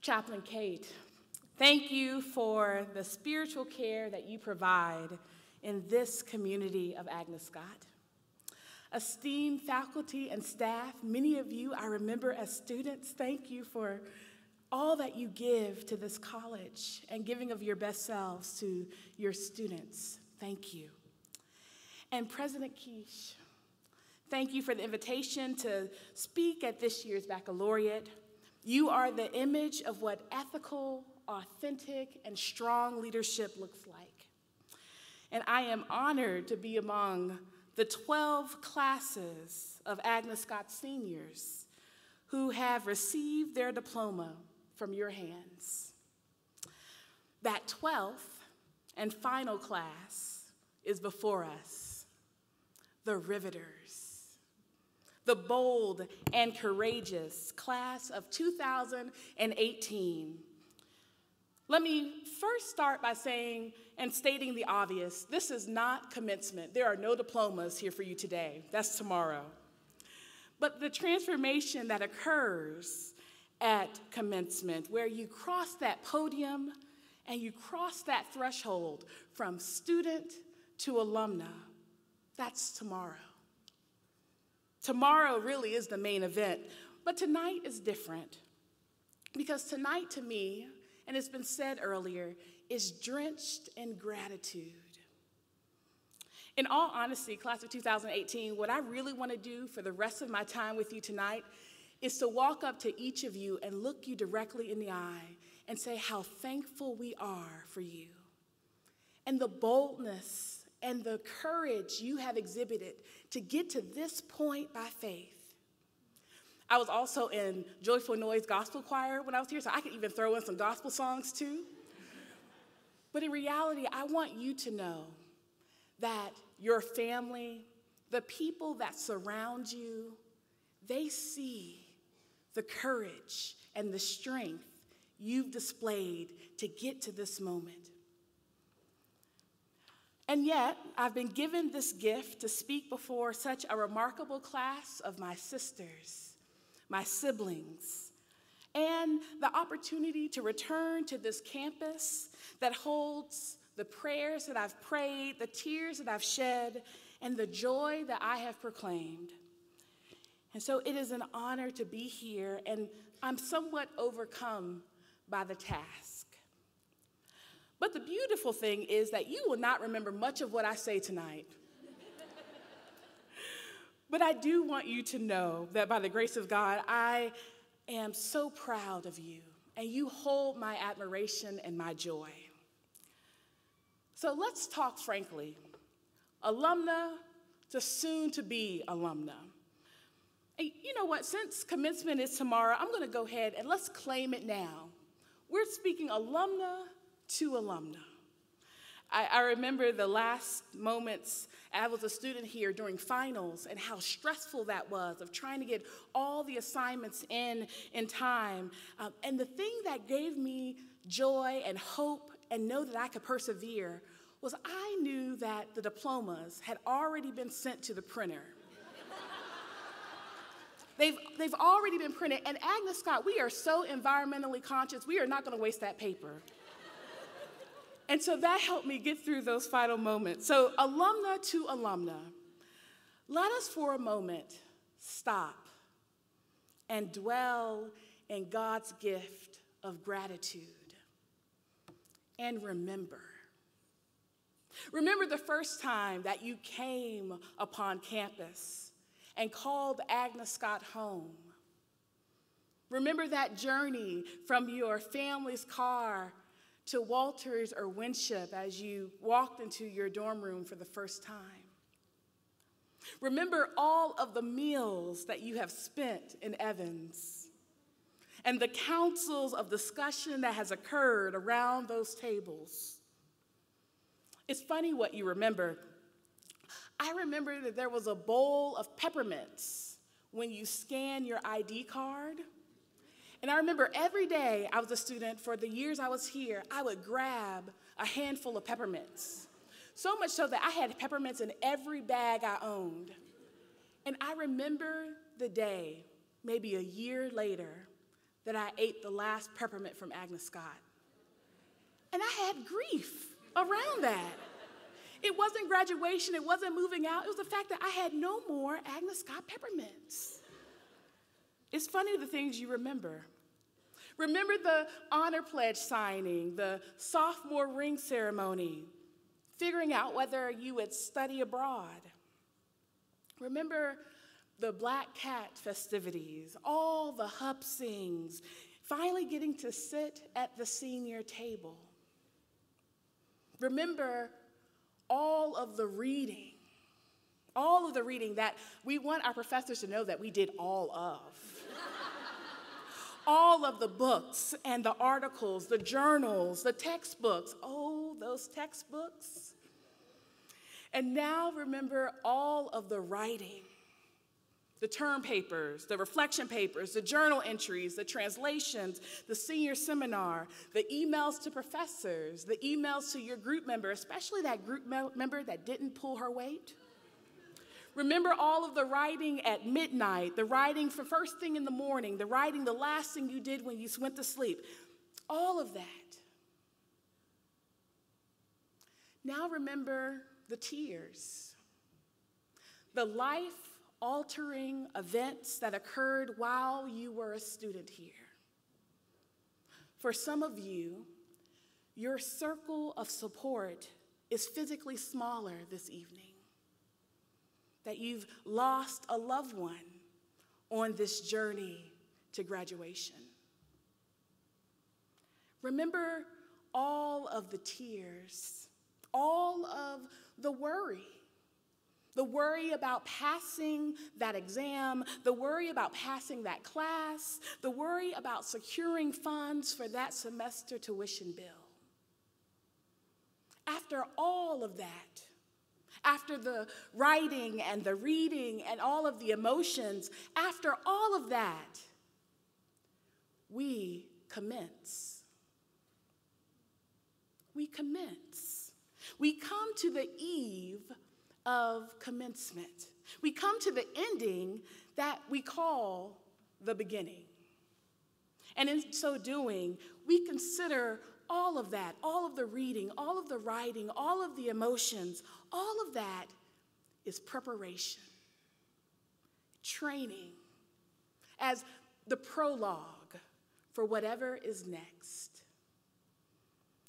Chaplain Kate, thank you for the spiritual care that you provide in this community of Agnes Scott. Esteemed faculty and staff, many of you I remember as students, thank you for all that you give to this college and giving of your best selves to your students. Thank you. And President Quiche, thank you for the invitation to speak at this year's Baccalaureate. You are the image of what ethical, authentic, and strong leadership looks like. And I am honored to be among the 12 classes of Agnes Scott seniors who have received their diploma from your hands. That 12th and final class is before us, the Riveters, the bold and courageous class of 2018. Let me first start by saying and stating the obvious, this is not commencement. There are no diplomas here for you today. That's tomorrow. But the transformation that occurs at commencement, where you cross that podium and you cross that threshold from student to alumna, that's tomorrow. Tomorrow really is the main event, but tonight is different. Because tonight to me, and it's been said earlier, is drenched in gratitude. In all honesty, class of 2018, what I really want to do for the rest of my time with you tonight is to walk up to each of you and look you directly in the eye and say how thankful we are for you and the boldness and the courage you have exhibited to get to this point by faith. I was also in Joyful Noise Gospel Choir when I was here, so I could even throw in some gospel songs too. But in reality, I want you to know that your family, the people that surround you, they see the courage and the strength you've displayed to get to this moment. And yet, I've been given this gift to speak before such a remarkable class of my sisters, my siblings, and the opportunity to return to this campus that holds the prayers that I've prayed, the tears that I've shed, and the joy that I have proclaimed. And so it is an honor to be here, and I'm somewhat overcome by the task. But the beautiful thing is that you will not remember much of what I say tonight. But I do want you to know that by the grace of God, I am so proud of you, and you hold my admiration and my joy. So let's talk frankly. Alumna to soon-to-be alumna. And you know what? Since commencement is tomorrow, I'm going to go ahead and let's claim it now. We're speaking alumna to alumna. I remember the last moments I was a student here during finals and how stressful that was of trying to get all the assignments in time. And the thing that gave me joy and hope and know that I could persevere was I knew that the diplomas had already been sent to the printer. They've already been printed. And Agnes Scott, we are so environmentally conscious, we are not going to waste that paper. And so that helped me get through those final moments. So alumna to alumna, let us for a moment stop and dwell in God's gift of gratitude. And remember. Remember the first time that you came upon campus and called Agnes Scott home. Remember that journey from your family's car to Walters or Winship as you walked into your dorm room for the first time. Remember all of the meals that you have spent in Evans and the councils of discussion that has occurred around those tables. It's funny what you remember. I remember that there was a bowl of peppermints when you scan your ID card. And I remember every day I was a student, for the years I was here, I would grab a handful of peppermints. So much so that I had peppermints in every bag I owned. And I remember the day, maybe a year later, that I ate the last peppermint from Agnes Scott. And I had grief around that. It wasn't graduation, it wasn't moving out, it was the fact that I had no more Agnes Scott peppermints. It's funny the things you remember. Remember the honor pledge signing, the sophomore ring ceremony, figuring out whether you would study abroad. Remember the Black Cat festivities, all the hup sings, finally getting to sit at the senior table. Remember all of the reading that we want our professors to know that we did all of. All of the books and the articles, the journals, the textbooks. Oh, those textbooks. And now remember all of the writing, the term papers, the reflection papers, the journal entries, the translations, the senior seminar, the emails to professors, the emails to your group member, especially that group member that didn't pull her weight. Remember all of the writing at midnight, the writing for first thing in the morning, the writing the last thing you did when you went to sleep. All of that. Now remember the tears, the life-altering events that occurred while you were a student here. For some of you, your circle of support is physically smaller this evening, that you've lost a loved one on this journey to graduation. Remember all of the tears, all of the worry about passing that exam, the worry about passing that class, the worry about securing funds for that semester tuition bill. After all of that, after the writing and the reading and all of the emotions, after all of that, we commence. We commence. We come to the eve of commencement. We come to the ending that we call the beginning. And in so doing, we consider all of that, all of the reading, all of the writing, all of the emotions, all of that is preparation, training, as the prologue for whatever is next.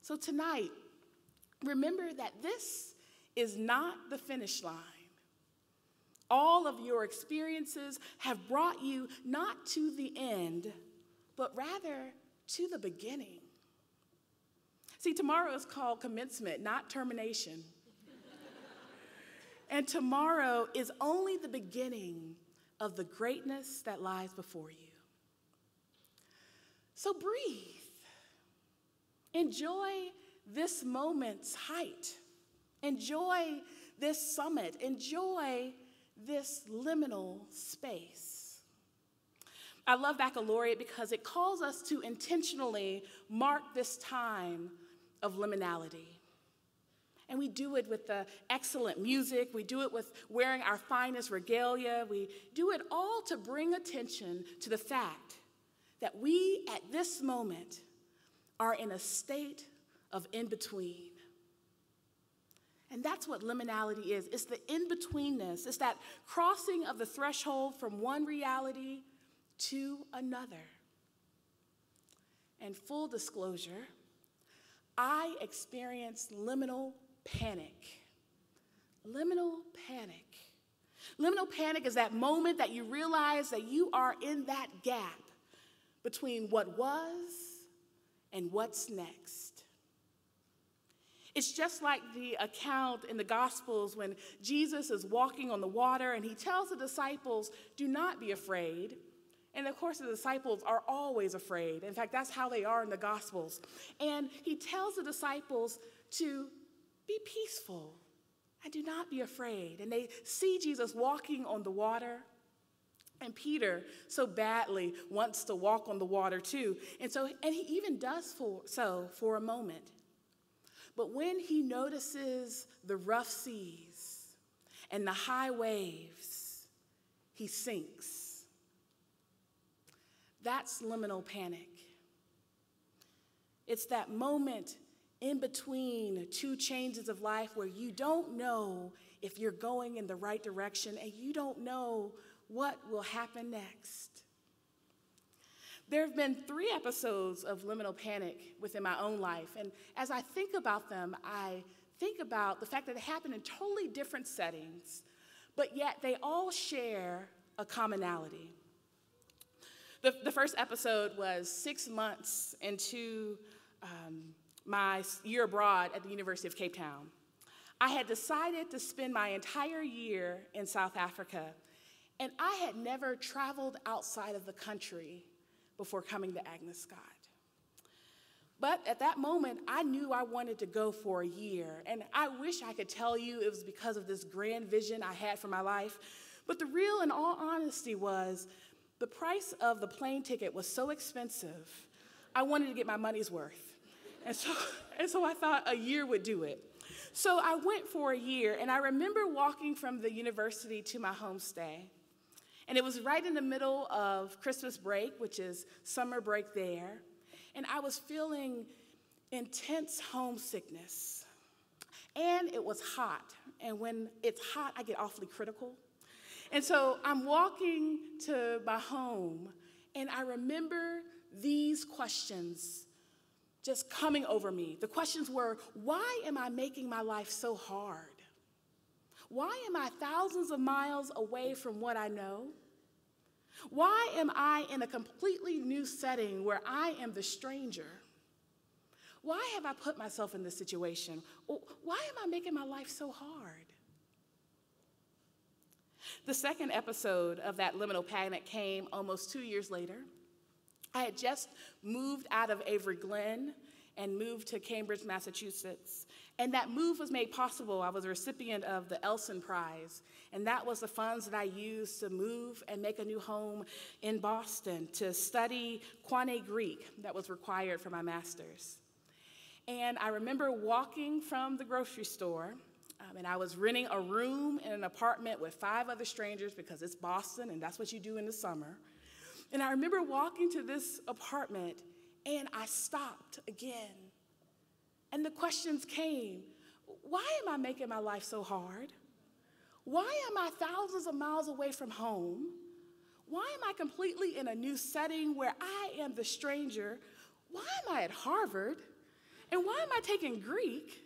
So tonight, remember that this is not the finish line. All of your experiences have brought you not to the end, but rather to the beginning. See, tomorrow is called commencement, not termination. And tomorrow is only the beginning of the greatness that lies before you. So breathe. Enjoy this moment's height. Enjoy this summit. Enjoy this liminal space. I love Baccalaureate because it calls us to intentionally mark this time of liminality. And we do it with the excellent music. We do it with wearing our finest regalia. We do it all to bring attention to the fact that we, at this moment, are in a state of in-between. And that's what liminality is. It's the in-betweenness. It's that crossing of the threshold from one reality to another. And full disclosure, I experienced liminal panic. Liminal panic. Liminal panic is that moment that you realize that you are in that gap between what was and what's next. It's just like the account in the Gospels when Jesus is walking on the water and he tells the disciples, do not be afraid. And of course, the disciples are always afraid. In fact, that's how they are in the Gospels. And he tells the disciples to be peaceful and do not be afraid. And they see Jesus walking on the water. And Peter so badly wants to walk on the water too. And he even does so for a moment. But when he notices the rough seas and the high waves, he sinks. That's liminal panic. It's that moment in between two changes of life where you don't know if you're going in the right direction and you don't know what will happen next. There have been 3 episodes of liminal panic within my own life, and as I think about them, I think about the fact that they happen in totally different settings, but yet they all share a commonality. The first episode was 6 months into my year abroad at the University of Cape Town. I had decided to spend my entire year in South Africa, and I had never traveled outside of the country before coming to Agnes Scott. But at that moment, I knew I wanted to go for a year, and I wish I could tell you it was because of this grand vision I had for my life, but the real and all honesty was the price of the plane ticket was so expensive, I wanted to get my money's worth. And so I thought a year would do it. So I went for a year, and I remember walking from the university to my homestay. And it was right in the middle of Christmas break, which is summer break there. And I was feeling intense homesickness. And it was hot. And when it's hot, I get awfully critical. And so I'm walking to my home, and I remember these questions just coming over me. The questions were, why am I making my life so hard? Why am I thousands of miles away from what I know? Why am I in a completely new setting where I am the stranger? Why have I put myself in this situation? Why am I making my life so hard? The second episode of that liminal panic came almost 2 years later. I had just moved out of Avery Glen and moved to Cambridge, Massachusetts. And that move was made possible. I was a recipient of the Elson Prize. And that was the funds that I used to move and make a new home in Boston to study Koine Greek that was required for my master's. And I remember walking from the grocery store, and I was renting a room in an apartment with 5 other strangers because it's Boston and that's what you do in the summer. And I remember walking to this apartment, and I stopped again. And the questions came, why am I making my life so hard? Why am I thousands of miles away from home? Why am I completely in a new setting where I am the stranger? Why am I at Harvard? And why am I taking Greek?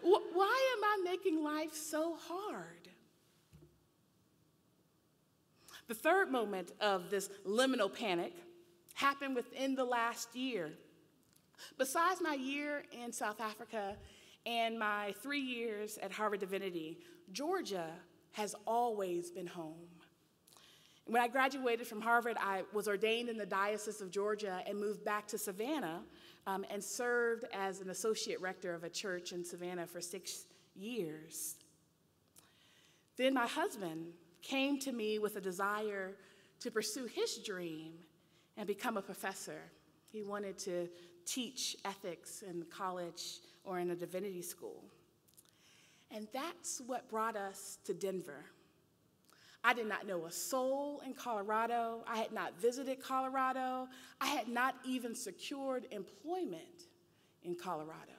Why am I making life so hard? The third moment of this liminal panic happened within the last year. Besides my year in South Africa and my 3 years at Harvard Divinity, Georgia has always been home. When I graduated from Harvard, I was ordained in the Diocese of Georgia and moved back to Savannah and served as an associate rector of a church in Savannah for 6 years. Then my husband came to me with a desire to pursue his dream and become a professor. He wanted to teach ethics in college or in a divinity school. And that's what brought us to Denver. I did not know a soul in Colorado. I had not visited Colorado. I had not even secured employment in Colorado.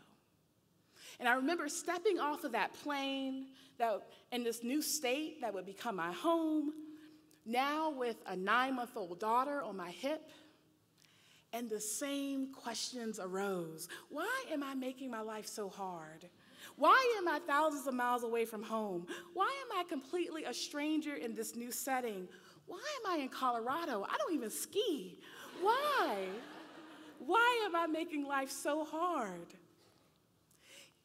And I remember stepping off of that plane in this new state that would become my home, now with a 9-month-old daughter on my hip, and the same questions arose. Why am I making my life so hard? Why am I thousands of miles away from home? Why am I completely a stranger in this new setting? Why am I in Colorado? I don't even ski. Why? Why am I making life so hard?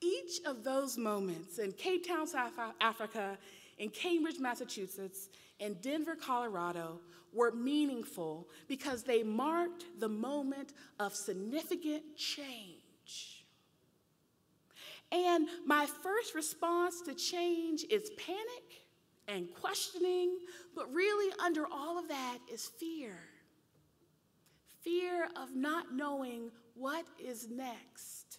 Each of those moments in Cape Town, South Africa, in Cambridge, Massachusetts, and Denver, Colorado, were meaningful because they marked the moment of significant change. And my first response to change is panic and questioning, but really under all of that is fear. Fear of not knowing what is next.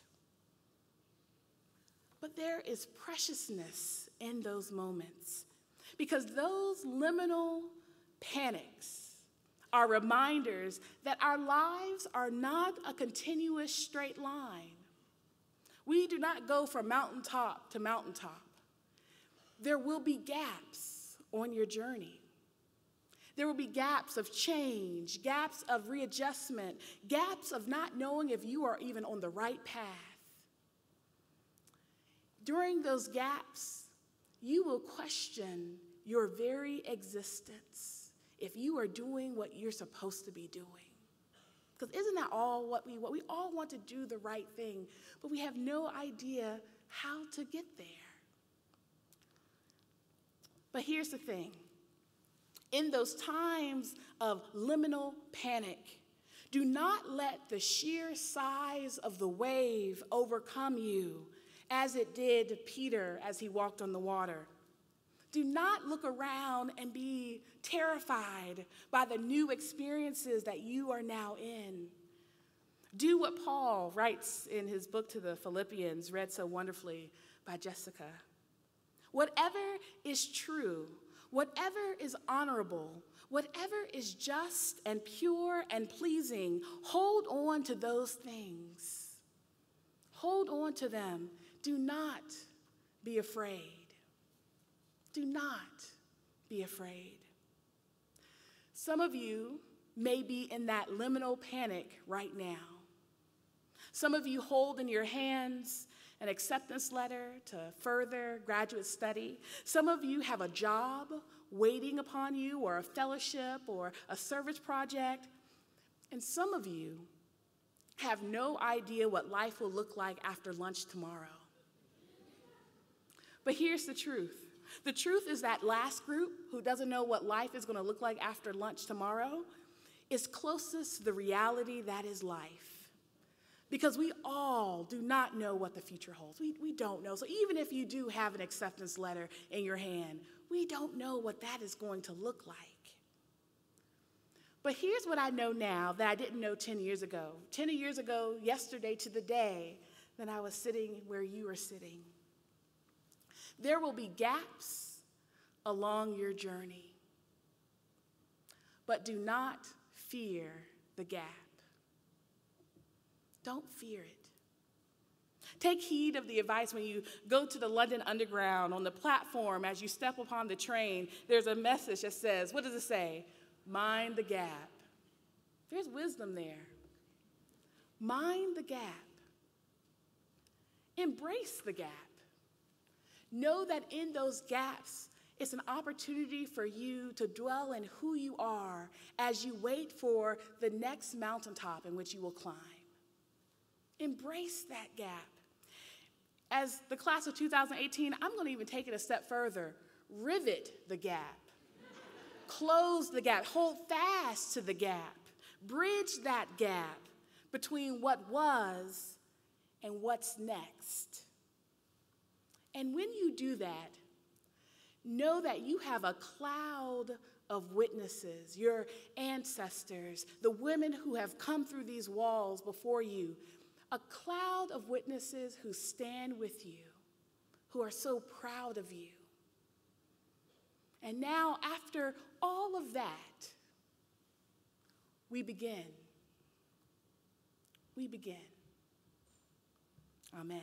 But there is preciousness in those moments because those liminal panics are reminders that our lives are not a continuous straight line. We do not go from mountaintop to mountaintop. There will be gaps on your journey. There will be gaps of change, gaps of readjustment, gaps of not knowing if you are even on the right path. During those gaps, you will question your very existence if you are doing what you're supposed to be doing. Because isn't that all what we all want to do the right thing, but we have no idea how to get there. But here's the thing. In those times of liminal panic, do not let the sheer size of the wave overcome you as it did Peter as he walked on the water. Do not look around and be terrified by the new experiences that you are now in. Do what Paul writes in his book to the Philippians, read so wonderfully by Jessica. Whatever is true, whatever is honorable, whatever is just and pure and pleasing, hold on to those things. Hold on to them. Do not be afraid. Do not be afraid. Some of you may be in that liminal panic right now. Some of you hold in your hands an acceptance letter to further graduate study. Some of you have a job waiting upon you, or a fellowship, or a service project. And some of you have no idea what life will look like after lunch tomorrow. But here's the truth. The truth is that last group, who doesn't know what life is going to look like after lunch tomorrow, is closest to the reality that is life. Because we all do not know what the future holds. We don't know. So even if you do have an acceptance letter in your hand, we don't know what that is going to look like. But here's what I know now that I didn't know 10 years ago. 10 years ago, yesterday to the day, that I was sitting where you are sitting. There will be gaps along your journey. But do not fear the gap. Don't fear it. Take heed of the advice when you go to the London Underground. On the platform, as you step upon the train, there's a message that says, what does it say? Mind the gap. There's wisdom there. Mind the gap. Embrace the gap. Know that in those gaps, it's an opportunity for you to dwell in who you are as you wait for the next mountaintop in which you will climb. Embrace that gap. As the class of 2018, I'm going to even take it a step further. Rivet the gap. Close the gap. Hold fast to the gap. Bridge that gap between what was and what's next. And when you do that, know that you have a cloud of witnesses, your ancestors, the women who have come through these walls before you, a cloud of witnesses who stand with you, who are so proud of you. And now, after all of that, we begin. We begin. Amen.